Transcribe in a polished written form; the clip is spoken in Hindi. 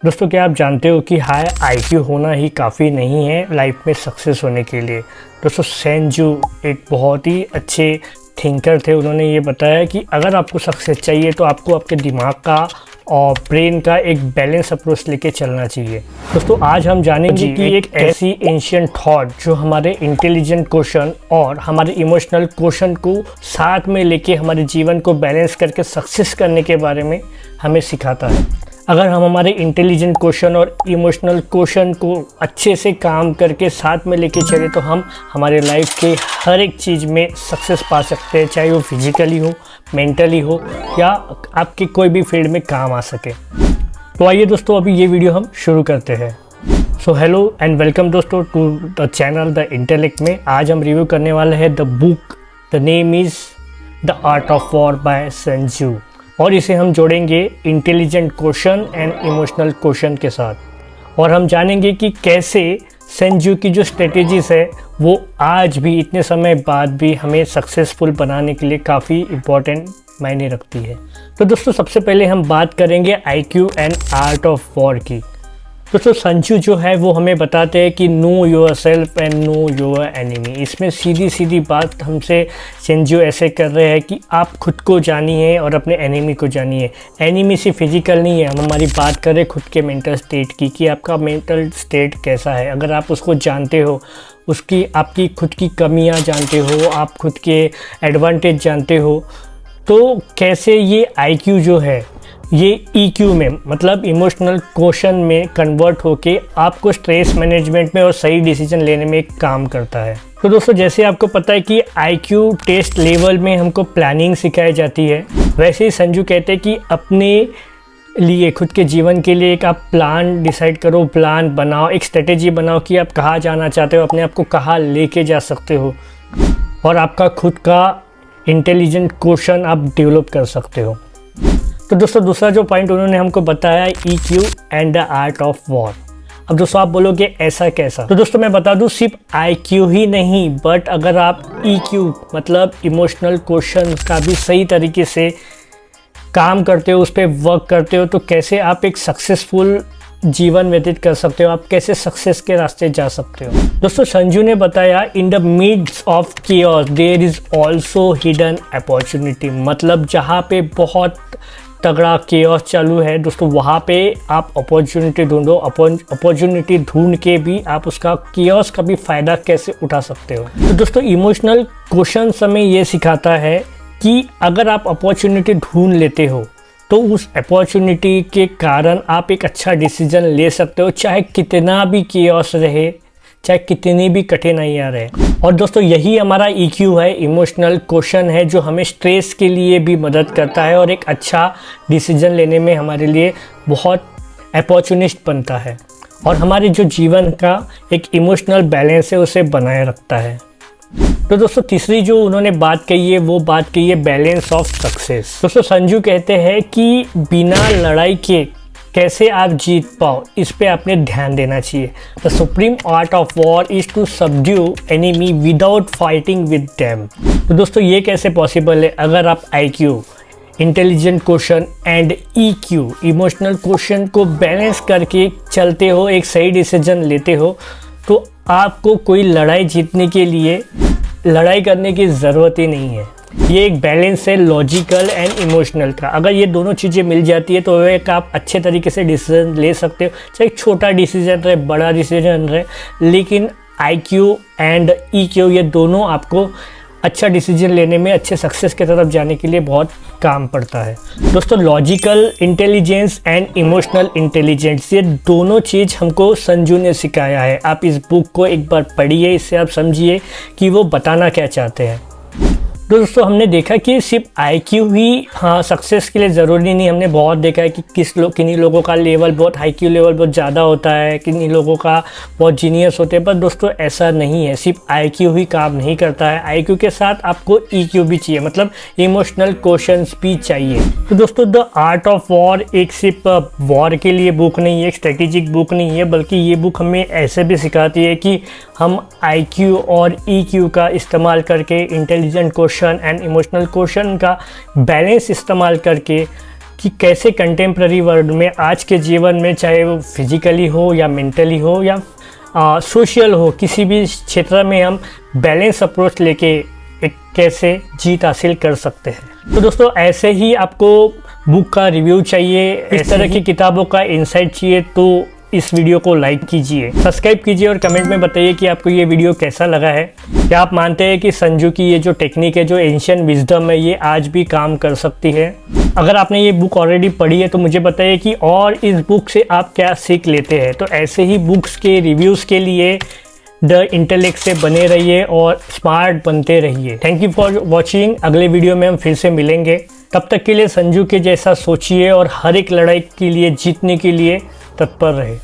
दोस्तों, क्या आप जानते हो कि हाई आईक्यू होना ही काफ़ी नहीं है लाइफ में सक्सेस होने के लिए। दोस्तों, सेन जू एक बहुत ही अच्छे थिंकर थे। उन्होंने ये बताया कि अगर आपको सक्सेस चाहिए तो आपको आपके दिमाग का और ब्रेन का एक बैलेंस अप्रोच लेके चलना चाहिए। दोस्तों, आज हम जानेंगे कि एक ऐसी एंशिएंट थॉट जो हमारे इंटेलिजेंट क्वेश्चन और हमारे इमोशनल क्वेश्चन को साथ में लेके हमारे जीवन को बैलेंस करके सक्सेस करने के बारे में हमें सिखाता है। अगर हम हमारे इंटेलिजेंट क्वेश्चन और इमोशनल क्वेश्चन को अच्छे से काम करके साथ में लेके चले तो हम हमारे लाइफ के हर एक चीज़ में सक्सेस पा सकते हैं, चाहे वो फिजिकली हो, मेंटली हो या आपके कोई भी फील्ड में काम आ सके। तो आइए दोस्तों, अभी ये वीडियो हम शुरू करते हैं। सो हेलो एंड वेलकम दोस्तों to the channel the intellect में। आज हम रिव्यू करने वाले हैं the book, the name is the art of war by Sun Tzu, और इसे हम जोड़ेंगे intelligent question and emotional question के साथ। और हम जानेंगे कि कैसे सेन जू की जो स्ट्रेटेजीज है वो आज भी इतने समय बाद भी हमें सक्सेसफुल बनाने के लिए काफ़ी इम्पोर्टेंट मायने रखती है। तो दोस्तों, सबसे पहले हम बात करेंगे IQ and art of war की। दोस्तों, सेन जू जो है वो हमें बताते हैं कि know your self and know your enemy. इसमें सीधी सीधी बात हमसे सेन जू ऐसे कर रहे हैं कि आप खुद को जानिए और अपने एनिमी को जानिए। एनिमी सिर्फ फिजिकल नहीं है, हम हमारी बात करें खुद के मेंटल स्टेट की कि आपका मेंटल स्टेट कैसा है। अगर आप उसको जानते हो, उसकी आपकी खुद की कमियां जानते हो, आप खुद के एडवांटेज जानते हो, तो कैसे ये आईक्यू जो है ये ईक्यू में मतलब इमोशनल क्वेश्चन में कन्वर्ट होके आपको स्ट्रेस मैनेजमेंट में और सही डिसीजन लेने में काम करता है। तो दोस्तों, जैसे आपको पता है कि आईक्यू टेस्ट लेवल में हमको प्लानिंग सिखाई जाती है, वैसे ही सेन जू कहते हैं कि अपने लिए खुद के जीवन के लिए एक आप प्लान डिसाइड करो, प्लान बनाओ, एक स्ट्रेटेजी बनाओ कि आप कहाँ जाना चाहते हो, अपने आप को कहाँ लेके जा सकते हो और आपका खुद का इंटेलिजेंट क्वेश्चन आप डेवलप कर सकते हो। तो दोस्तों, दूसरा जो पॉइंट उन्होंने हमको बताया EQ and the art of war. अब दोस्तों, आप बोलोगे ऐसा कैसा? तो दोस्तों, मैं बता दूं, सिर्फ IQ ही नहीं बट अगर आप EQ मतलब इमोशनल क्वेश्चन का भी सही तरीके से काम करते हो, उस पर वर्क करते हो, तो कैसे आप एक सक्सेसफुल जीवन व्यतीत कर सकते हो, आप कैसे सक्सेस के रास्ते जा सकते हो। दोस्तों, सेन जू ने बताया in the midst of chaos there is also hidden opportunity. मतलब जहाँ पे बहुत तगड़ा केओस चालू है दोस्तों, वहाँ पे आप अपॉर्चुनिटी ढूंढो। अपॉर्चुनिटी ढूंढ के भी आप उसका केओस का भी फ़ायदा कैसे उठा सकते हो। तो दोस्तों, इमोशनल क्वेश्चन हमें ये सिखाता है कि अगर आप अपॉर्चुनिटी ढूंढ लेते हो तो उस अपॉर्चुनिटी के कारण आप एक अच्छा डिसीजन ले सकते हो, चाहे कितना भी केओस रहे, चाहे कितनी भी कठिनाइयाँ रहे। और दोस्तों, यही हमारा EQ है, इमोशनल क्वेश्चन है, जो हमें स्ट्रेस के लिए भी मदद करता है और एक अच्छा डिसीजन लेने में हमारे लिए बहुत अपॉर्चुनिस्ट बनता है और हमारे जो जीवन का एक इमोशनल बैलेंस है उसे बनाए रखता है। तो दोस्तों, तीसरी जो उन्होंने बात कही है वो बात कही है बैलेंस ऑफ सक्सेस। दोस्तों, सेन जू कहते हैं कि बिना लड़ाई के कैसे आप जीत पाओ, इस पे आपने ध्यान देना चाहिए। The supreme art of war is to subdue enemy without fighting with them. तो दोस्तों, ये कैसे पॉसिबल है? अगर आप IQ intelligent question and EQ emotional question को बैलेंस करके चलते हो, एक सही डिसीजन लेते हो, तो आपको कोई लड़ाई जीतने के लिए लड़ाई करने की ज़रूरत ही नहीं है। ये एक बैलेंस है लॉजिकल एंड इमोशनल का। अगर ये दोनों चीज़ें मिल जाती है तो एक आप अच्छे तरीके से डिसीजन ले सकते हो, चाहे छोटा डिसीजन रहे, बड़ा डिसीजन रहे, लेकिन IQ एंड EQ ये दोनों आपको अच्छा डिसीजन लेने में, अच्छे सक्सेस की तरफ जाने के लिए बहुत काम पड़ता है। दोस्तों, logical intelligence and emotional intelligence ये दोनों चीज़ हमको सेन जू ने सिखाया है। आप इस बुक को एक बार पढ़िए, इससे आप समझिए कि वो बताना क्या चाहते हैं। दोस्तों, हमने देखा कि सिर्फ IQ ही सक्सेस के लिए ज़रूरी नहीं। हमने बहुत देखा है कि किन्हीं लोगों का लेवल बहुत IQ लेवल बहुत ज़्यादा होता है, किन्हीं लोगों का बहुत जीनियस होते हैं, पर दोस्तों ऐसा नहीं है। सिर्फ IQ ही काम नहीं करता है, IQ के साथ आपको EQ भी चाहिए, मतलब इमोशनल क्वेश्चंस भी चाहिए। तो दोस्तों, द आर्ट ऑफ वॉर एक सिर्फ वॉर के लिए बुक नहीं है, एक स्ट्रेटेजिक बुक नहीं है, बल्कि ये बुक हमें ऐसे भी सिखाती है कि हम IQ और EQ का इस्तेमाल करके intelligent question and emotional question का बैलेंस इस्तेमाल करके कि कैसे कंटेम्प्ररी वर्ल्ड में, आज के जीवन में, चाहे वो फिजिकली हो या मेंटली हो या सोशल हो, किसी भी क्षेत्र में हम बैलेंस अप्रोच लेके एक कैसे जीत हासिल कर सकते हैं। तो दोस्तों, ऐसे ही आपको बुक का रिव्यू चाहिए, इस तरह की किताबों का इंसाइट चाहिए, तो इस वीडियो को लाइक कीजिए, सब्सक्राइब कीजिए और कमेंट में बताइए कि आपको ये वीडियो कैसा लगा है। क्या आप मानते हैं कि संजू की ये जो टेक्निक है, जो एंशिएंट विजडम है, ये आज भी काम कर सकती है? अगर आपने ये बुक ऑलरेडी पढ़ी है तो मुझे बताइए कि और इस बुक से आप क्या सीख लेते हैं। तो ऐसे ही बुक्स के रिव्यूज़ के लिए द इंटेलेक्ट से बने रहिए और स्मार्ट बनते रहिए। Thank you for watching. अगले वीडियो में हम फिर से मिलेंगे। तब तक के लिए संजू के जैसा सोचिए और हर एक लड़ाई के लिए जीतने के लिए तत्पर रहे।